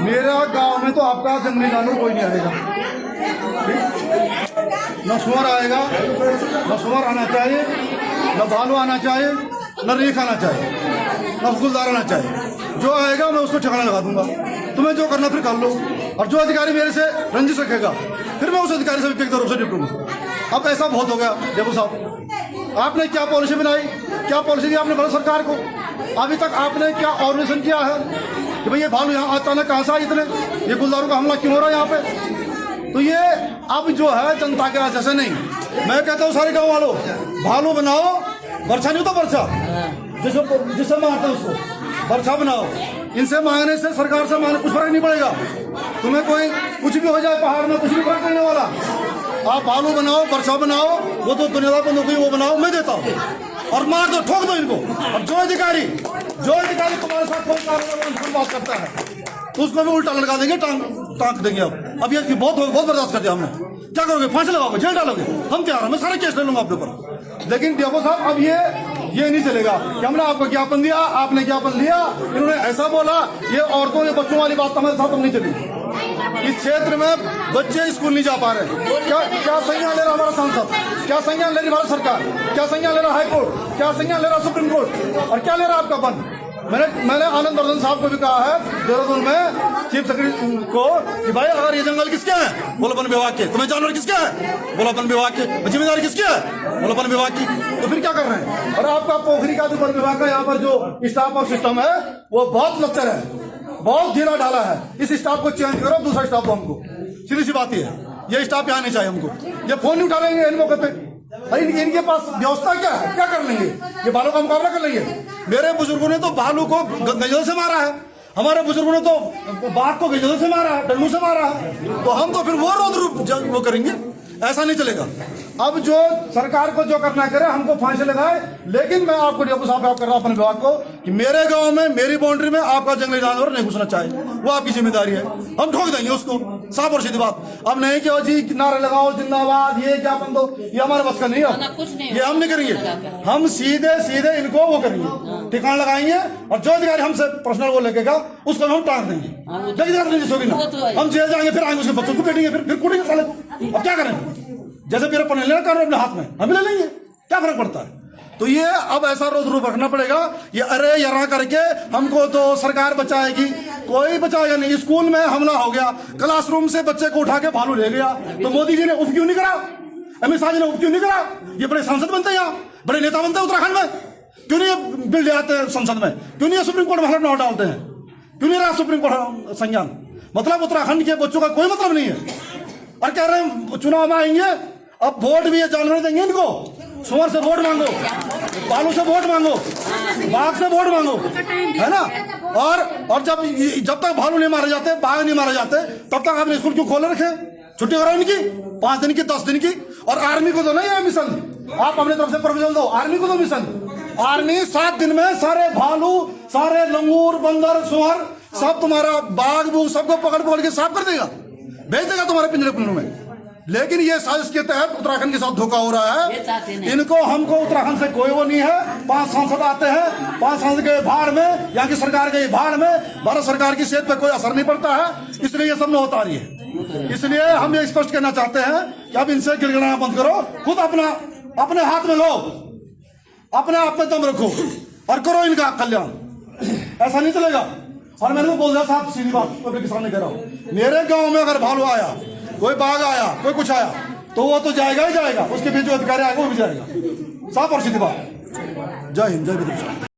मेरा गांव में तो आपका जंगली जानवर कोई नहीं आएगा, न सुअर आएगा, न सुअर आना चाहिए, न भालू आना चाहिए, न रेख आना चाहिए, न गुलदार आना चाहिए। जो आएगा मैं उसको ठिकाना लगा दूंगा। तुम्हें जो करना फिर कर लो, और जो अधिकारी मेरे से रंजिश रखेगा फिर मैं उस अधिकारी से व्यक्तिगत रूप से निपटूंगा। अब ऐसा बहुत हो गया। देखो साहब, आपने क्या पॉलिसी बनाई, क्या पॉलिसी दी आपने भारत सरकार को? अभी तक आपने क्या ऑर्गेनाइजेशन किया है कि भाई ये भालू यहाँ अचानक कहाँ से आए इतने, ये गुलदारों का हमला क्यों हो रहा है यहाँ पे? तो ये अब जो है जनता के जैसे नहीं। मैं कहता हूँ सारे गाँव वालों, भालू बनाओ, बर्छा नहीं होता बर्छा, जिससे मारते उसको बर्छा बनाओ। इनसे मांगने से, सरकार से मांगने कुछ फर्क नहीं पड़ेगा। तुम्हें कोई कुछ भी हो जाए पहाड़ में, कुछ भी फर्क नहीं वाला। आप भालू बनाओ, बर्छा बनाओ, वो तो दुनिया बंद हो गई, वो बनाओ, मैं देता हूँ, और मार दो, ठोक दो इनको। और जो अधिकारी तुम्हारे साथ कोई बात करता है तो उसको भी उल्टा लटका देंगे, टांग देंगे। अब ये बहुत बर्दाश्त कर दिया हमने। क्या करोगे? फांसी लगाओगे, जेल डालोगे? हम तैयार हैं, मैं सारे केस ले लूंगा आपके ऊपर। लेकिन देखो साहब, अब ये नहीं चलेगा कि हमने आपको ज्ञापन दिया, आपने ज्ञापन लिया, इन्होंने ऐसा बोला। ये औरतों या बच्चों वाली बात हमारे साथ नहीं चली। इस क्षेत्र में बच्चे स्कूल नहीं जा पा रहे। क्या संज्ञान ले रहा हमारा सांसद? क्या संज्ञान ले रही भारत सरकार? क्या संज्ञान ले रहा हाई कोर्ट? क्या संज्ञान ले रहा सुप्रीम कोर्ट? और क्या ले रहा आपका वन? मैंने आनंद वर्धन साहब को भी कहा है देहरादून में, चीफ सेक्रेटरी को, कि भाई अगर ये जंगल किसके हैं? बोलो वन विभाग के। तुम्हें जानवर किसके हैं? बोलो वन विभाग के। जिम्मेदारी किसकी है? बोलो वन विभाग की। तो फिर क्या कर रहे हैं? और आपका पोखरी का जो वन विभाग का यहाँ पर जो स्टाफ और सिस्टम है वो बहुत लच्चर है, बहुत ढीला ढाला है। इस स्टाफ को चेंज करो, दूसरा स्टाफ दो हमको। सीधी सी बात है, ये स्टाफ यहाँ नहीं चाहिए हमको। ये फोन नहीं उठा लेंगे इन मौके पे। इनके पास व्यवस्था क्या है? क्या कर लेंगे? ये भालू का मुकाबला कर लेंगे? मेरे बुजुर्गों ने तो भालू को गजल से मारा है, हमारे बुजुर्गों ने तो बाघ को गजल से मारा है, डंडू से मारा है। तो हम तो फिर वो रोद रूप वो करेंगे? ऐसा नहीं चलेगा। अब जो सरकार को जो करना करे, हमको फांसी लगाए। लेकिन मैं आपको डीएफओ साहब कर रहा हूं अपने विभाग को कि मेरे गांव में, मेरी बाउंड्री में आपका जंगली जानवर नहीं घुसना चाहिए। वो आपकी जिम्मेदारी है, हम ठोक देंगे उसको, साफ और सीधी बात। अब नहीं कि जी नारे लगाओ जिंदाबाद, ये ज्ञापन दो, ये हमारे बस का नहीं है, ये हम नहीं करेंगे। हम सीधे इनको वो करेंगे, ठिकाना लगाएंगे, और जो अधिकारी हमसे पर्सनल वो लगेगा उसको हम टांग देंगे। हम जेल जाएंगे, फिर आएंगे उसके बच्चों को पेटेंगे, फिर कूटेंगे साले को। अब क्या करें? जैसे मेरा पढ़ने लेना कर अपने हाथ में, हम ले लेंगे, क्या फर्क पड़ता है? तो ये अब ऐसा रोज रूप रखना पड़ेगा। ये अरे यरा करके हमको तो सरकार बचाएगी, कोई बचाएगा नहीं। स्कूल में हमला हो गया, क्लासरूम से बच्चे को उठा के भालू ले गया, तो मोदी जी ने उफ क्यों नहीं करा? अमित शाह जी ने उफ क्यों नहीं करा? ये बड़े सांसद बनते हैं, यहाँ बड़े नेता बनते हैं उत्तराखंड में, क्यों नहीं ये बिल ले आते हैं संसद में? क्यों नहीं सुप्रीम कोर्ट में हाथ डालते हैं? क्यों नहीं रहा सुप्रीम कोर्ट संज्ञान? मतलब उत्तराखंड के बच्चों का कोई मतलब नहीं है। और कह रहे हैं चुनाव में आएंगे, अब वोट भी ये जानवर देंगे इनको। सुअर से वोट मांगो, भालू से वोट मांगो, बाघ से वोट मांगो, है ना? और जब तक भालू नहीं मारे जाते, बाघ नहीं मारे जाते, तब तक आपने स्कूल क्यों खोले रखे? छुट्टी कराओ इनकी 5 दिन की, 10 दिन की। और आर्मी को दो ना ये मिशन, आप अपने तरफ से प्रपोजल दो, आर्मी को दो मिशन। आर्मी 7 दिन में सारे भालू, सारे लंगूर, बंदर, सुअर, सब तुम्हारा बाघ बूघ सबको पकड़ के साफ कर देगा, भेज देगा तुम्हारे पिंजरे में। लेकिन ये साजिश के तहत उत्तराखंड के साथ धोखा हो रहा है। इनको हमको उत्तराखंड से कोई वो नहीं है। 5 सांसद आते हैं, 5 सांसद के भाड़ में, यहाँ की सरकार के भाड़ में भारत सरकार की सेहत पे कोई असर नहीं पड़ता है, इसलिए ये सब नौबत आ रही है। इसलिए हम ये स्पष्ट कहना चाहते हैं कि अब इनसे गिड़गिड़ाना बंद करो, खुद अपने हाथ में लो, अपने आप में दम रखो और करो इनका कल्याण। ऐसा नहीं चलेगा। और मैंने तो बोल दिया साहब, सीधी बात पब्लिक के सामने कह रहा हूँ, मेरे गांव में अगर भालू आया, कोई बाघ आया, कोई कुछ आया, तो वो तो जाएगा ही जाएगा, उसके बीच जो अधिकारी आएगा वो भी जाएगा। साफ और सीधी बात। जय हिंद, जय विधान।